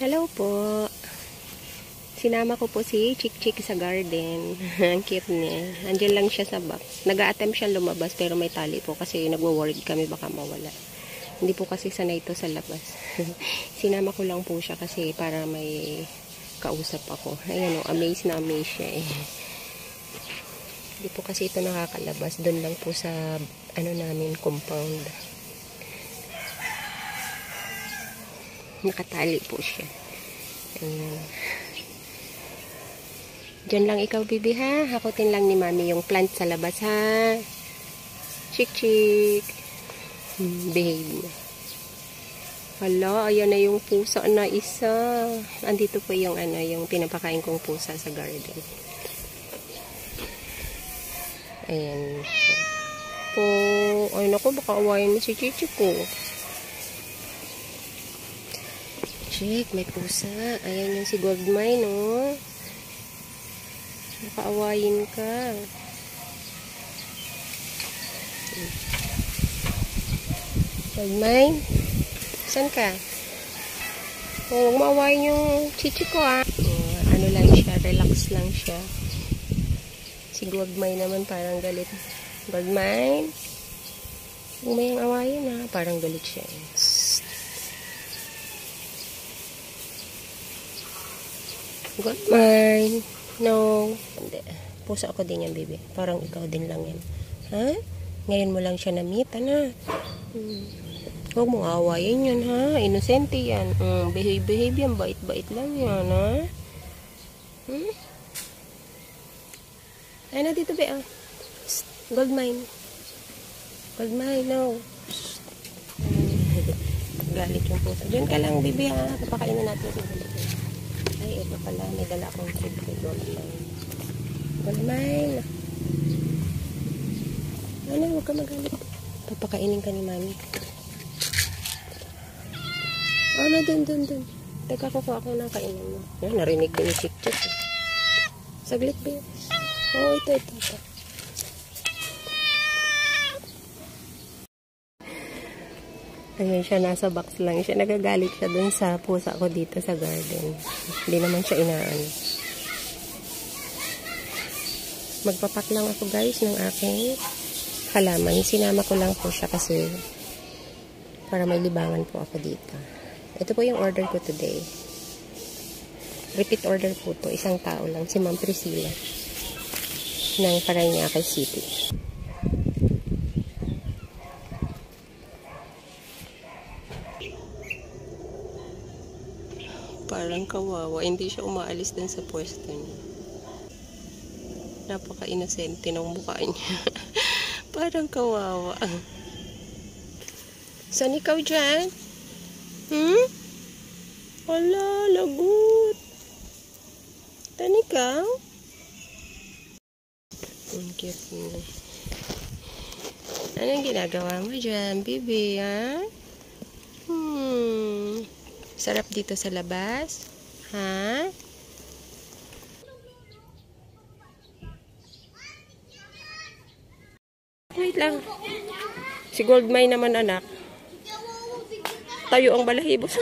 Hello po. Sinama ko po si Chick-Chick sa garden. Ang cute niya. Andiyan lang siya sa box. Nag-a-attempt siya lumabas pero may tali po kasi nagwo-worried kami baka mawala. Hindi po kasi sanay ito sa labas. Sinama ko lang po siya kasi para may kausap ako. Ayan o, amaze na amaze siya eh. Hindi po kasi ito nakakalabas. Doon lang po sa namin compound. Nakatali po siya. Ayan. Diyan lang ikaw, bibi, ha? Hakutin lang ni mami yung plant sa labas, ha? Chick-chick. Behave na. Hala, ayan na yung pusa na isa. Andito po yung, yung pinapakain kong pusa sa garden. Ayan po. Ay, naku, baka awayin mo si Chick-chick ko. Chick, may pusa. Ayan yung si Goldmine, no? Nakaawayin ka. Goldmine? Saan ka? Huwag maawayin yung chichi ko, ha? Ano lang siya, relax lang siya. Si Goldmine naman parang galit. Goldmine? Huwag mo yung awayin, ha? Parang galit siya. Goldmine? No. Hindi. Pusa ako din yan, baby. Parang ikaw din lang yan. Ha? Ngayon mo lang siya na-meet, ano? Huwag mo awayin yan, ha? Inosente yan. Behave yan. Bait-bait lang yan, ha? Ay, na dito, be, ah. Goldmine. Goldmine, no. Galit yung pusa. Diyan ka lang, baby, ha? Kapakainin natin si Goldmine. Ay, ito pala. May dala akong food kay Goldmine. Goldmine. Ano, huwag ka magalit. Papakainin ka ni mami. Ano, dun. Teka, kukuha ako ng kainin mo. Yan, narinig ko yung Chick-Chick. Saglit ba yun? Oo, ito. Ayan siya, nasa box lang siya. Nagagalit siya dun sa pusa ko dito sa garden. Hindi naman siya inaano. Magpapak lang ako, guys, ng aking halaman. Sinama ko lang po siya kasi para may libangan po ako dito. Ito po yung order ko today. Repeat order po to. Isang tao lang. Si Ma'am Priscilla ng Parañaque City. Parang kawawa. Hindi siya umaalis din sa pwesto niya. Napaka-inosente ng mukha niya. Parang kawawa. Saan ikaw dyan? Hala, lagot. Saan ikaw? Ang cute niya. Anong ginagawa mo dyan, baby, ha? Sarap dito sa labas? Ha? Wait lang. Si Goldmine naman, anak. Tayo ang balahibos.